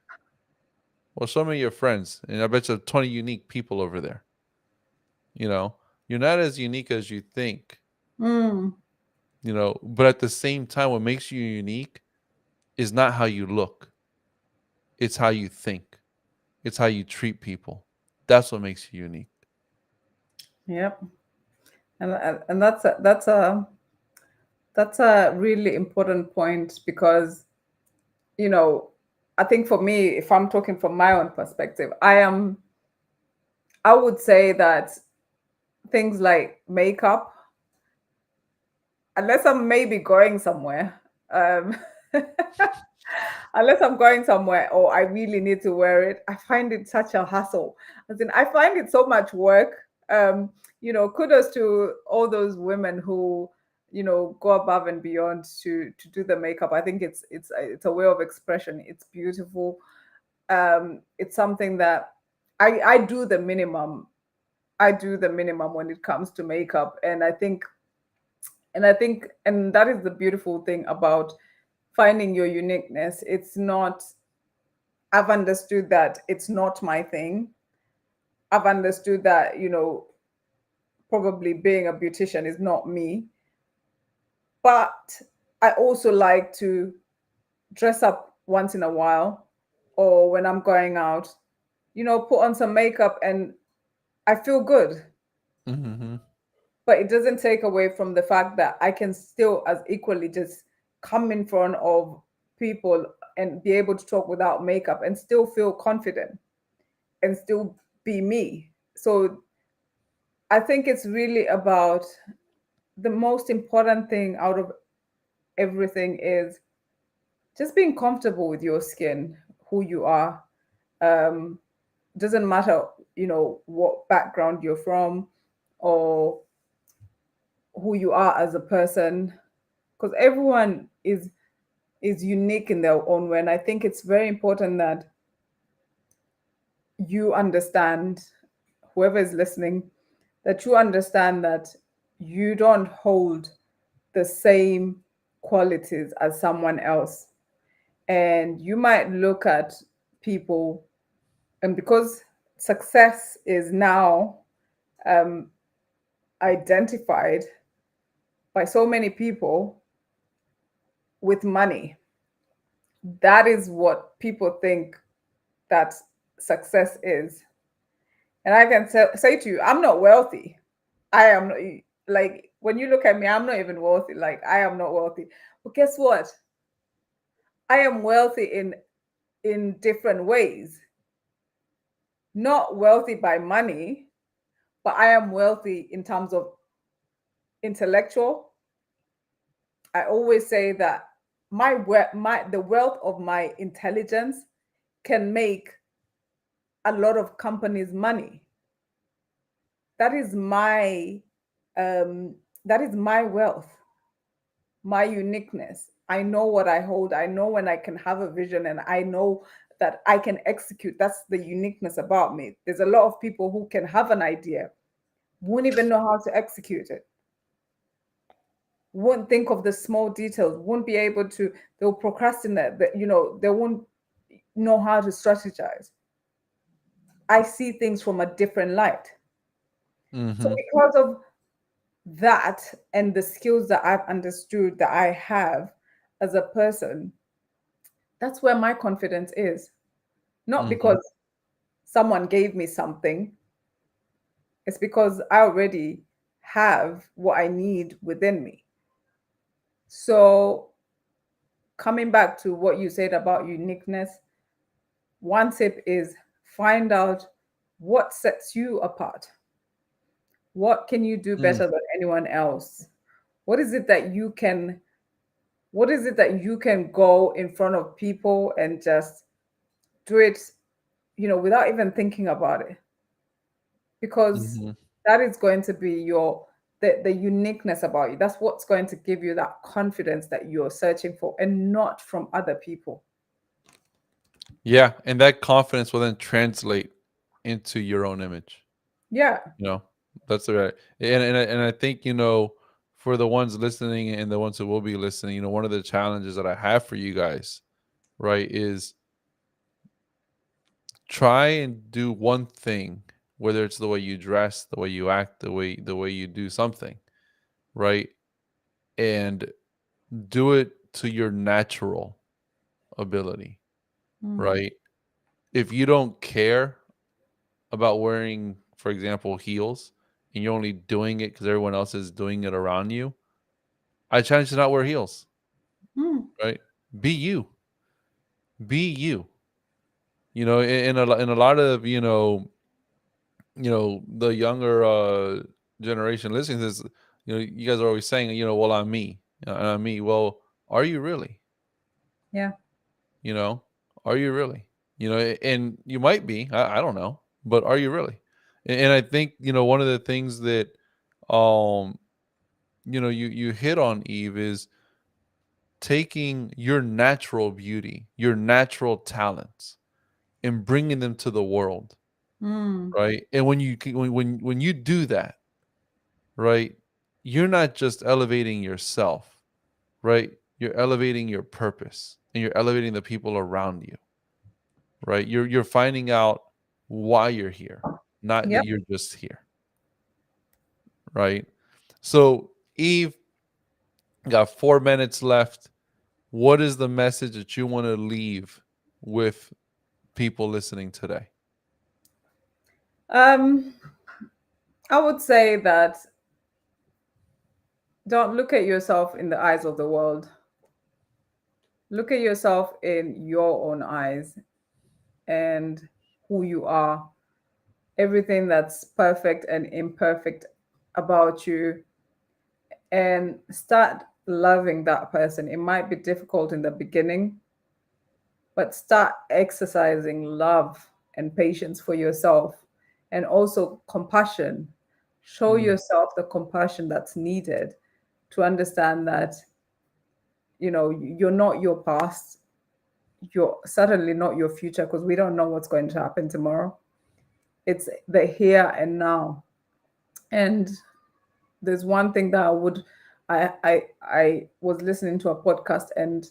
[SPEAKER 1] Well, show me your friends, and I bet you 20 unique people over there, you know? You're not as unique as you think,
[SPEAKER 2] Mm.
[SPEAKER 1] but at the same time, what makes you unique is not how you look, it's how you think, it's how you treat people. That's what makes you unique.
[SPEAKER 2] Yep. And that's a really important point because, you know, I think for me, if I'm talking from my own perspective, I would say that things like makeup, unless I'm maybe going somewhere, um, unless I'm going somewhere or I really need to wear it, I find it such a hassle. As in, I find it so much work. Kudos to all those women who, go above and beyond to do the makeup. I think it's a way of expression. It's beautiful. It's something that I do the minimum. I do the minimum when it comes to makeup, and that is the beautiful thing about finding your uniqueness. It's not, I've understood that it's not my thing. I've understood that, probably being a beautician is not me. But I also like to dress up once in a while, or when I'm going out, put on some makeup and I feel good.
[SPEAKER 1] Mm-hmm.
[SPEAKER 2] But it doesn't take away from the fact that I can still as equally just come in front of people and be able to talk without makeup and still feel confident and still be me. So I think it's really about, the most important thing out of everything is just being comfortable with your skin, who you are. Um, doesn't matter, what background you're from or who you are as a person, because everyone is unique in their own way. And I think it's very important that you understand, whoever is listening, that you understand that you don't hold the same qualities as someone else. And you might look at people, and because success is now um, identified by so many people with money, that is what people think that success is. And I can say to you, I'm not wealthy. I am not, like, when you look at me, I'm not even wealthy. Like, I am not wealthy. But guess what? I am wealthy in different ways. Not wealthy by money, but I am wealthy in terms of intellectual. I always say that the wealth of my intelligence can make a lot of companies money. That is my um, that is my wealth, my uniqueness. I know what I hold. I know when I can have a vision, and I know that I can execute. That's the uniqueness about me. There's a lot of people who can have an idea, won't even know how to execute it, won't think of the small details, won't be able to, they'll procrastinate, they won't know how to strategize. I see things from a different light. So
[SPEAKER 1] Mm-hmm.
[SPEAKER 2] because of that and the skills that I've understood that I have as a person, that's where my confidence is. Not
[SPEAKER 1] Mm-hmm.
[SPEAKER 2] because someone gave me something, it's because I already have what I need within me. So, coming back to what you said about uniqueness, one tip is find out what sets you apart. What can you do
[SPEAKER 1] Mm.
[SPEAKER 2] better than anyone else? What is it that you can what is it that you can go in front of people and just do it, without even thinking about it? Because
[SPEAKER 1] Mm-hmm.
[SPEAKER 2] that is going to be the uniqueness about you. That's what's going to give you that confidence that you're searching for, and not from other people.
[SPEAKER 1] Yeah, and that confidence will then translate into your own image.
[SPEAKER 2] Yeah.
[SPEAKER 1] You know, that's right. And I think for the ones listening and the ones who will be listening, one of the challenges that I have for you guys, right, is try and do one thing whether it's the way you dress, the way you act, the way you do something, right? And do it to your natural ability,
[SPEAKER 2] Mm.
[SPEAKER 1] right? If you don't care about wearing, for example, heels, and you're only doing it because everyone else is doing it around you, I challenge you to not wear heels,
[SPEAKER 2] Mm.
[SPEAKER 1] right? Be you, be you. In a lot of the younger generation listening to this, you guys are always saying, well, I'm me, and I'm me. Well, are you really?
[SPEAKER 2] Yeah.
[SPEAKER 1] You know, are you really? And you might be. I don't know, but are you really? And I think one of the things that um you hit on, Eve, is taking your natural beauty, your natural talents, and bringing them to the world,
[SPEAKER 2] Mm.
[SPEAKER 1] right? And when you do that, right, you're not just elevating yourself, right? You're elevating your purpose, and you're elevating the people around you, right? You're finding out why you're here, not that
[SPEAKER 2] Yep.
[SPEAKER 1] you're just here, right? So, Eve, got 4 minutes left. What is the message that you want to leave with people listening today?
[SPEAKER 2] Um, I would say that don't look at yourself in the eyes of the world. Look at yourself in your own eyes and who you are, everything that's perfect and imperfect about you, and start loving that person. It might be difficult in the beginning, but start exercising love and patience for yourself, and also compassion. Show
[SPEAKER 1] Mm,
[SPEAKER 2] yourself the compassion that's needed to understand that, you're not your past, you're certainly not your future, because we don't know what's going to happen tomorrow. It's the here and now. And there's one thing that I was listening to a podcast, and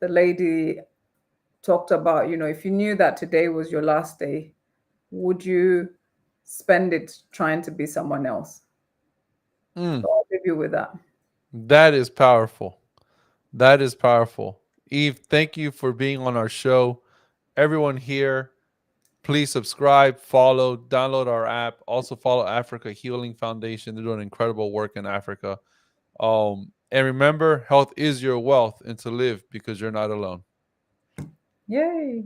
[SPEAKER 2] the lady talked about, if you knew that today was your last day, would you spend it trying to be someone else?
[SPEAKER 1] mm.
[SPEAKER 2] So I'll leave you with that.
[SPEAKER 1] That is powerful. That is powerful. Eve, thank you for being on our show. Everyone here, please subscribe, follow, download our app. Also follow Africa Healing Foundation. They're doing incredible work in Africa. And remember, health is your wealth, and to live because you're not alone.
[SPEAKER 2] Yay.